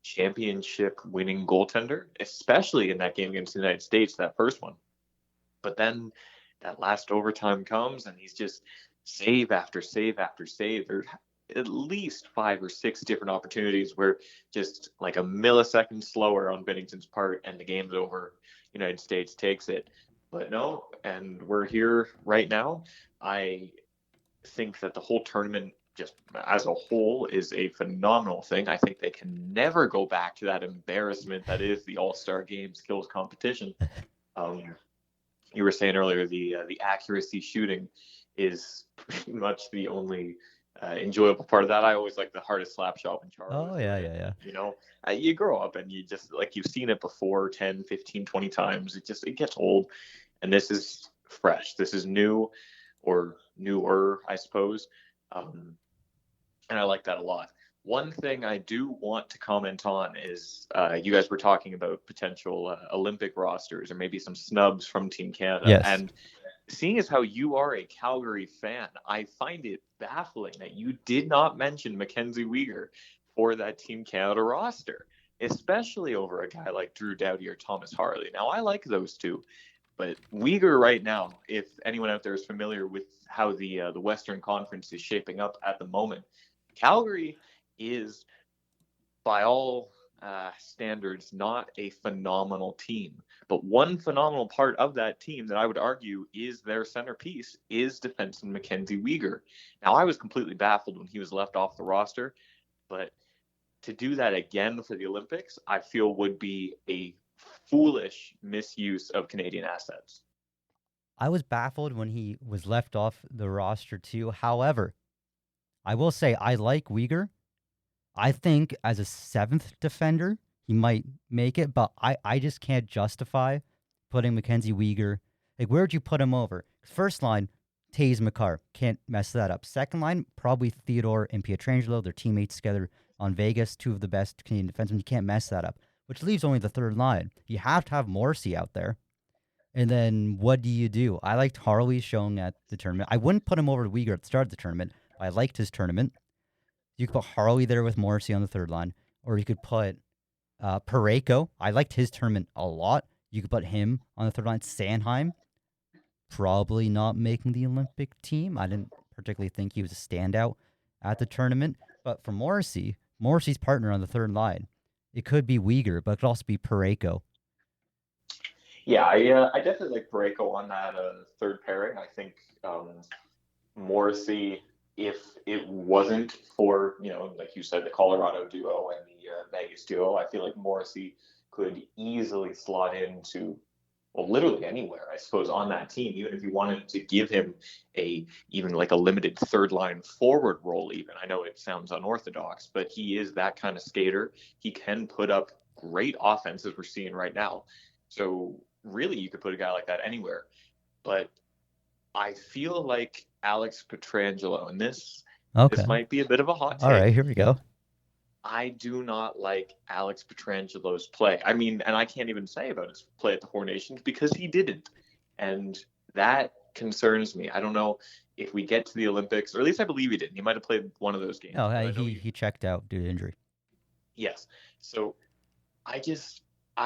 championship winning goaltender, especially in that game against the United States, that first one. But then that last overtime comes and he's just save after save after save. There's at least 5 or 6 different opportunities where just like a millisecond slower on Binnington's part and the game's over. United States takes it. But no, and we're here right now. I think that the whole tournament just as a whole is a phenomenal thing. I think they can never go back to that embarrassment that is the All-Star Game skills competition. You were saying earlier the accuracy shooting is pretty much the only enjoyable part of that. I always like the hardest slap shot when Charles. Oh, yeah. You know, you grow up and you just like you've seen it before 10, 15, 20 times. It gets old. And this is fresh. This is new or newer, I suppose. And I like that a lot. One thing I do want to comment on is you guys were talking about potential Olympic rosters or maybe some snubs from Team Canada. Yes. And seeing as how you are a Calgary fan, I find it baffling that you did not mention Mackenzie Weegar for that Team Canada roster, especially over a guy like Drew Doughty or Thomas Harley. Now, I like those two. But Weegar right now, if anyone out there is familiar with how the Western Conference is shaping up at the moment, Calgary is, by all standards, not a phenomenal team. But one phenomenal part of that team that I would argue is their centerpiece is defenseman Mackenzie Weegar. Now, I was completely baffled when he was left off the roster, but to do that again for the Olympics, I feel would be a foolish misuse of Canadian assets. I was baffled when he was left off the roster too. However, I will say I like Weegar. I think as a 7th defender, he might make it, but I just can't justify putting Mackenzie Weegar. Like, where'd you put him over? First line, Taze McCarr. Can't mess that up. Second line, probably Theodore and Pietrangelo. They're teammates together on Vegas, 2 of the best Canadian defensemen. You can't mess that up. Which leaves only the third line. You have to have Morrissey out there. And then what do you do? I liked Harley showing at the tournament. I wouldn't put him over to Weegar at the start of the tournament. I liked his tournament. You could put Harley there with Morrissey on the third line. Or you could put Parayko. I liked his tournament a lot. You could put him on the third line. Sanheim, probably not making the Olympic team. I didn't particularly think he was a standout at the tournament. But for Morrissey's partner on the third line, it could be Weegar, but it could also be Parayko. Yeah, I definitely like Parayko on that third pairing. I think Morrissey, if it wasn't for, like you said, the Colorado duo and the Vegas duo, I feel like Morrissey could easily slot into, well, literally anywhere, I suppose, on that team, even if you wanted to give him even like a limited third line forward role even. I know it sounds unorthodox, but he is that kind of skater. He can put up great offense as we're seeing right now. So really you could put a guy like that anywhere. But I feel like Alex Pietrangelo, and this might be a bit of a hot take. All right, here we go. I do not like Alex Pietrangelo's play. I mean, and I can't even say about his play at the FourNations because he didn't. And that concerns me. I don't know if we get to the Olympics, or at least I believe he didn't. He might have played one of those games. No, he checked out due to injury. Yes. So I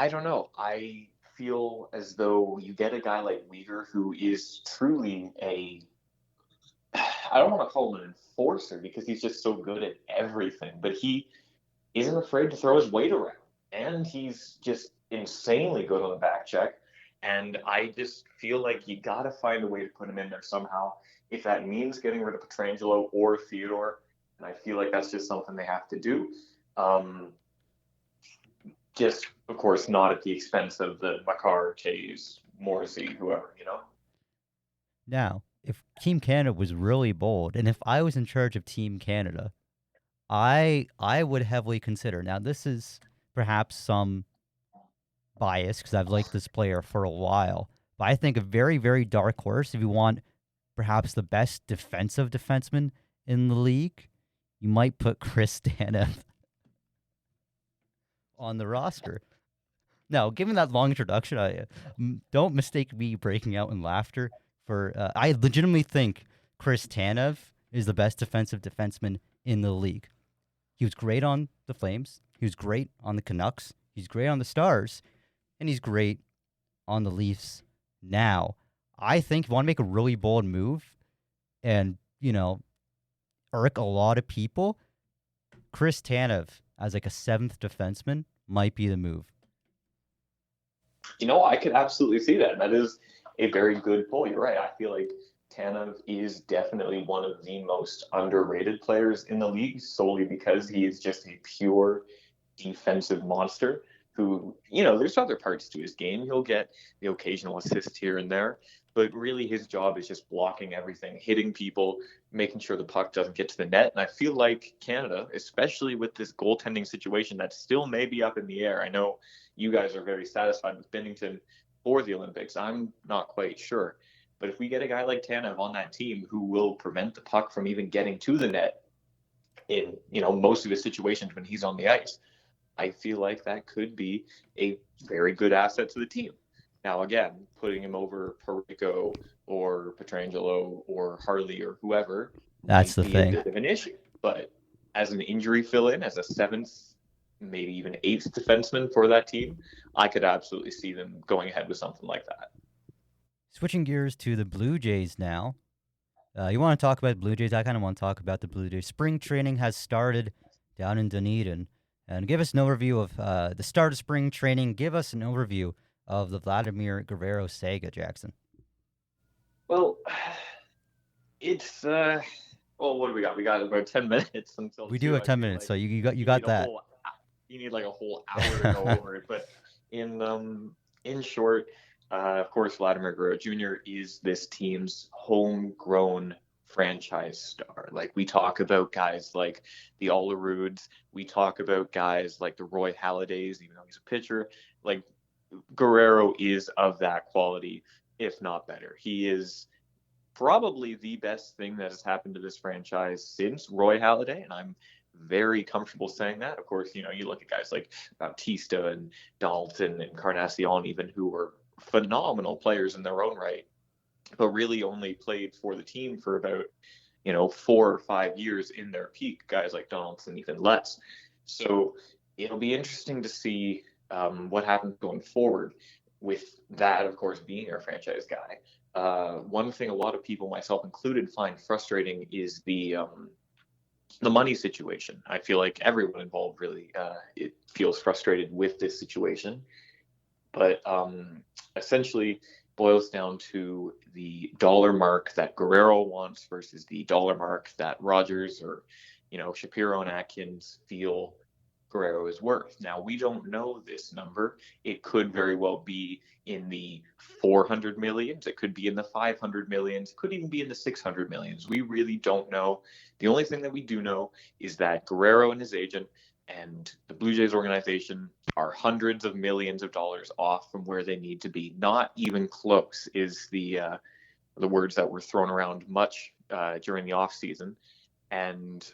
don't know. I feel as though you get a guy like Weegar who is truly I don't want to call him an enforcer because he's just so good at everything, but he isn't afraid to throw his weight around, and he's just insanely good on the back check. And I just feel like you got to find a way to put him in there somehow. If that means getting rid of Pietrangelo or Theodore, and I feel like that's just something they have to do. Just, of course, not at the expense of the Makar, Taze, Morrissey, whoever, Now, if Team Canada was really bold, and if I was in charge of Team Canada, I would heavily consider. Now, this is perhaps some bias because I've liked this player for a while, but I think a very, very dark horse, if you want perhaps the best defensive defenseman in the league, you might put Chris Tanev on the roster. Now, given that long introduction, don't mistake me breaking out in laughter I legitimately think Chris Tanev is the best defensive defenseman in the league. He was great on the Flames. He was great on the Canucks. He's great on the Stars. And he's great on the Leafs now. I think if you want to make a really bold move and, irk a lot of people, Chris Tanev as like a seventh defenseman might be the move. I could absolutely see that. That is a very good pull. You're right. I feel like Tanev is definitely one of the most underrated players in the league solely because he is just a pure defensive monster who, there's other parts to his game. He'll get the occasional assist here and there, but really his job is just blocking everything, hitting people, making sure the puck doesn't get to the net. And I feel like Canada, especially with this goaltending situation that still may be up in the air. I know you guys are very satisfied with Binnington for the Olympics. I'm not quite sure. But if we get a guy like Tanev on that team who will prevent the puck from even getting to the net in, most of his situations when he's on the ice, I feel like that could be a very good asset to the team. Now, again, putting him over Parayko or Pietrangelo or Harley or whoever, that's the thing. A bit of an issue. But as an injury fill-in, as a seventh, maybe even eighth defenseman for that team, I could absolutely see them going ahead with something like that. Switching gears to the Blue Jays now. You want to talk about Blue Jays? I kind of want to talk about the Blue Jays. Spring training has started down in Dunedin. And give us an overview of the start of spring training. Give us an overview of the Vladimir Guerrero saga, Jackson. Well, it's what do we got? We got about 10 minutes until we do have 10 minutes, so you got that. You need like a whole hour to go over it. But in short, of course, Vladimir Guerrero Jr. is this team's homegrown franchise star. Like, we talk about guys like the Oleroods, we talk about guys like the Roy Hallidays, even though he's a pitcher. Like, Guerrero is of that quality, if not better. He is probably the best thing that has happened to this franchise since Roy Halladay, and I'm very comfortable saying that. Of course, you look at guys like Bautista and Dalton and Encarnacion, even, who were phenomenal players in their own right, but really only played for the team for about 4 or 5 years in their peak. Guys like Donaldson even less. So it'll be interesting to see what happens going forward with that, of course, being our franchise guy. One thing a lot of people, myself included, find frustrating is the money situation. I feel like everyone involved really it feels frustrated with this situation, but essentially boils down to the dollar mark that Guerrero wants versus the dollar mark that Rogers or Shapiro and Atkins feel Guerrero is worth. Now, we don't know this number. It could very well be in the 400 millions. It could be in the 500 millions. It could even be in the 600 millions. We really don't know. The only thing that we do know is that Guerrero and his agent and the Blue Jays organization are hundreds of millions of dollars off from where they need to be. Not even close is the words that were thrown around much during the offseason. And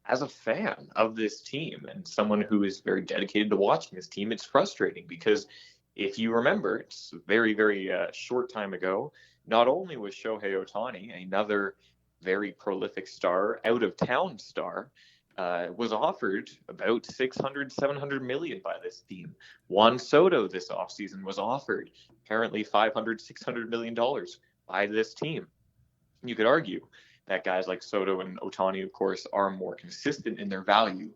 as a fan of this team and someone who is very dedicated to watching this team, it's frustrating because if you remember, it's a very, very short time ago, not only was Shohei Ohtani, another very prolific star, out-of-town star, was offered about 600, 700 million by this team. Juan Soto this offseason was offered apparently 500, 600 million dollars by this team. You could argue that guys like Soto and Ohtani, of course, are more consistent in their value,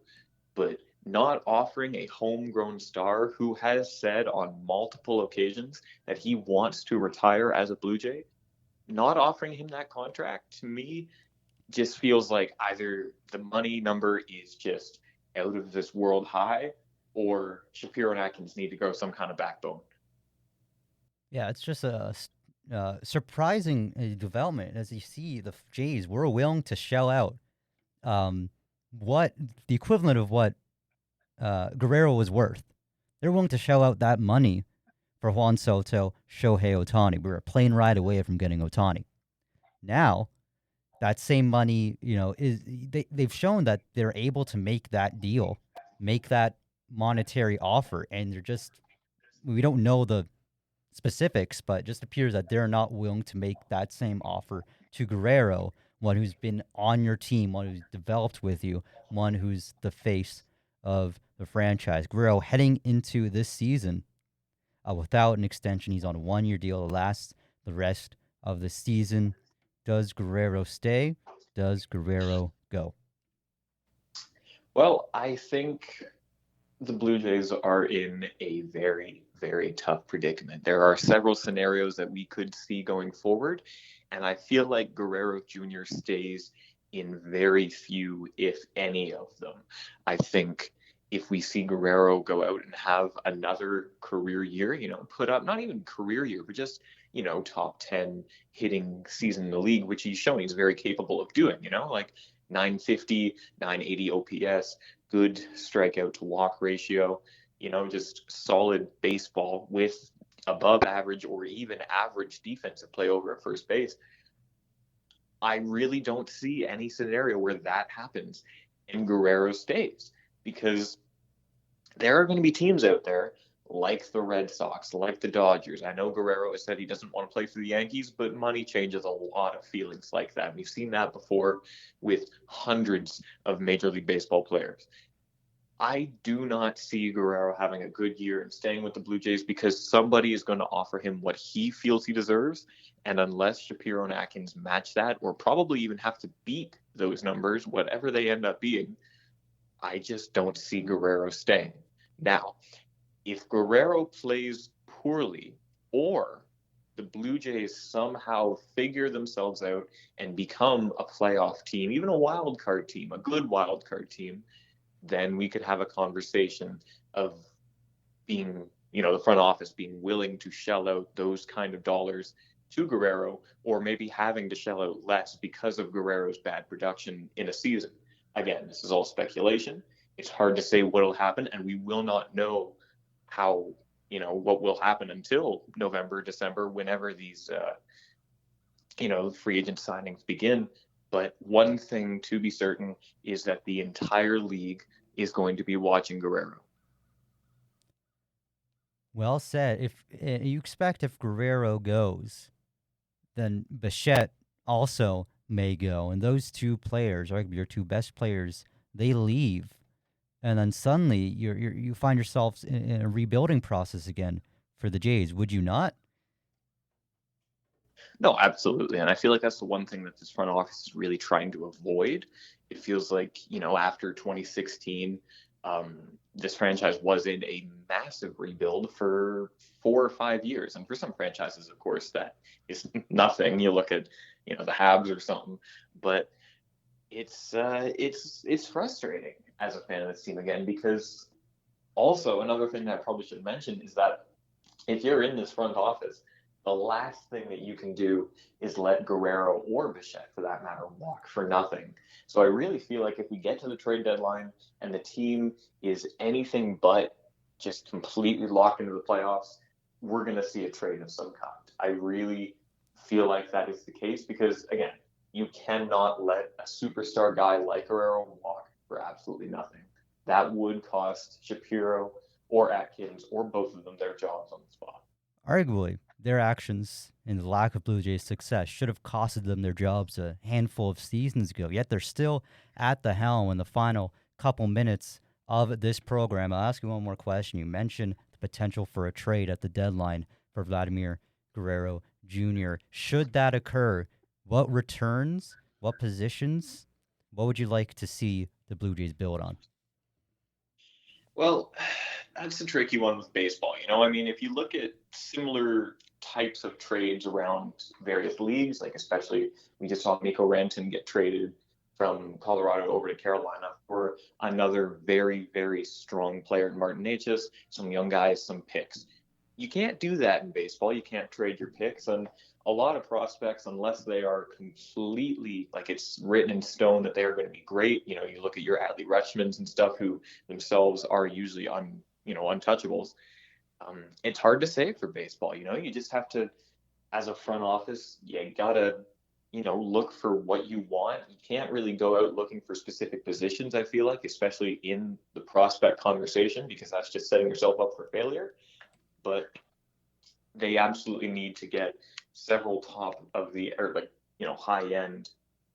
but not offering a homegrown star who has said on multiple occasions that he wants to retire as a Blue Jay, not offering him that contract, to me, just feels like either the money number is just out of this world high or Shapiro and Atkins need to grow some kind of backbone. Yeah, it's just a surprising development. As you see, the Jays were willing to shell out what the equivalent of what Guerrero was worth. They're willing to shell out that money for Juan Soto, Shohei Ohtani. We were a plane ride away from getting Ohtani. Now, that same money, they've shown that they're able to make that deal, make that monetary offer, and we don't know the specifics, but it just appears that they're not willing to make that same offer to Guerrero, one who's been on your team, one who's developed with you, one who's the face of the franchise. Guerrero heading into this season without an extension. He's on a 1-year deal to last the rest of the season. Does Guerrero stay? Does Guerrero go? Well, I think the Blue Jays are in a very, very tough predicament. There are several scenarios that we could see going forward, and I feel like Guerrero Jr. stays in very few, if any, of them. I think if we see Guerrero go out and have another career year, put up not even career year, but just, top 10 hitting season in the league, which he's shown he's very capable of doing, like 950, 980 OPS, good strikeout to walk ratio, just solid baseball with above average or even average defensive play over at first base. I really don't see any scenario where that happens and Guerrero stays, because there are going to be teams out there like the Red Sox, like the Dodgers. I know Guerrero has said he doesn't want to play for the Yankees, but money changes a lot of feelings like that. We've seen that before with hundreds of Major League Baseball players. I do not see Guerrero having a good year and staying with the Blue Jays, because somebody is going to offer him what he feels he deserves. And unless Shapiro and Atkins match that, or probably even have to beat those numbers, whatever they end up being, I just don't see Guerrero staying. Now, if Guerrero plays poorly, or the Blue Jays somehow figure themselves out and become a playoff team, even a wild card team, a good wild card team, then we could have a conversation of being, the front office being willing to shell out those kind of dollars to Guerrero, or maybe having to shell out less because of Guerrero's bad production in a season. Again, this is all speculation. It's hard to say what will happen, and we will not know how, what will happen until November, December, whenever these, free agent signings begin. But one thing to be certain is that the entire league is going to be watching Guerrero. Well said. If you expect if Guerrero goes, then Bichette also may go, and those two players, arguably your two best players, they leave, and then suddenly you find yourselves in a rebuilding process again for the Jays. Would you not? No, absolutely. And I feel like that's the one thing that this front office is really trying to avoid. It feels like, after 2016, this franchise was in a massive rebuild for 4 or 5 years. And for some franchises, of course, that is nothing. You look at, the Habs or something, but it's frustrating as a fan of this team again, because also another thing that I probably should mention is that if you're in this front office, the last thing that you can do is let Guerrero or Bichette, for that matter, walk for nothing. So I really feel like if we get to the trade deadline and the team is anything but just completely locked into the playoffs, we're going to see a trade of some kind. I really feel like that is the case because, again, you cannot let a superstar guy like Guerrero walk for absolutely nothing. That would cost Shapiro or Atkins or both of them their jobs on the spot. Arguably, their actions and the lack of Blue Jays' success should have costed them their jobs a handful of seasons ago, yet they're still at the helm in the final couple minutes of this program. I'll ask you one more question. You mentioned the potential for a trade at the deadline for Vladimir Guerrero Jr. Should that occur, what returns, what positions, what would you like to see the Blue Jays build on? Well, that's a tricky one with baseball. If you look at similar types of trades around various leagues, like especially we just saw Nico Renton get traded from Colorado over to Carolina for another very, very strong player in Martin Necas, some young guys, some picks. You can't do that in baseball. You can't trade your picks. And a lot of prospects, unless they are completely, like it's written in stone that they're going to be great, you look at your Adley Rutschmans and stuff who themselves are usually untouchables. It's hard to say for baseball. You just have to, as a front office, you gotta, look for what you want. You can't really go out looking for specific positions, I feel like, especially in the prospect conversation, because that's just setting yourself up for failure. But they absolutely need to get several top of the, or like, high end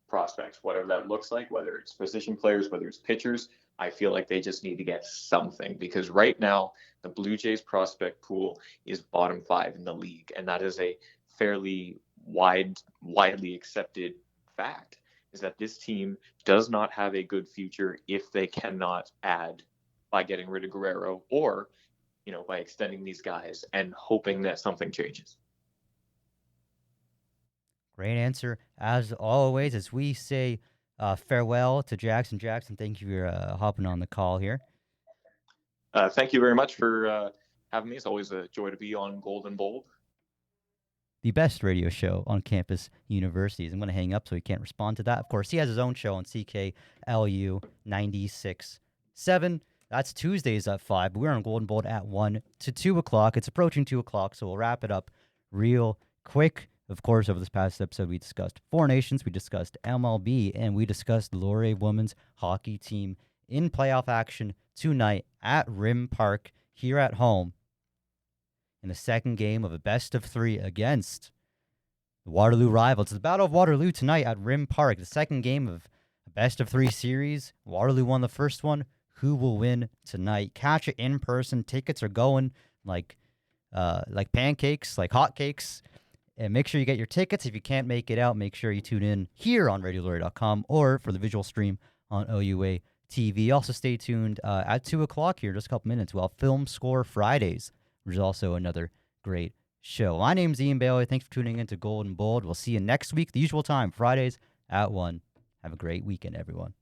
prospects, whatever that looks like, whether it's position players, whether it's pitchers. I feel like they just need to get something, because right now the Blue Jays prospect pool is bottom 5 in the league, and that is a fairly widely accepted fact, is that this team does not have a good future if they cannot add by getting rid of Guerrero, or by extending these guys and hoping that something changes. Great answer, as always, as we say farewell to Jackson. Jackson, thank you for hopping on the call here. Thank you very much for having me. It's always a joy to be on Gold and Bold, the best radio show on campus universities. I'm going to hang up so he can't respond to that. Of course, he has his own show on CKLU 96.7. That's Tuesdays at 5. But we're on Golden Bold at 1 to 2 o'clock. It's approaching 2 o'clock, so we'll wrap it up real quick. Of course, over this past episode, we discussed Four Nations, we discussed MLB, and we discussed Laurier women's hockey team in playoff action tonight at Rim Park here at home in the second game of a best-of-3 against the Waterloo rivals. It's the Battle of Waterloo tonight at Rim Park, the second game of a best-of-3 series. Waterloo won the first one. Who will win tonight? Catch it in person. Tickets are going like pancakes, like hotcakes. And make sure you get your tickets. If you can't make it out, make sure you tune in here on RadioLaurier.com or for the visual stream on OUA TV. Also, stay tuned at 2 o'clock here, just a couple minutes. We'll have Film Score Fridays, which is also another great show. My name's Ian Bailey. Thanks for tuning in to Gold and Bold. We'll see you next week, the usual time, Fridays at 1. Have a great weekend, everyone.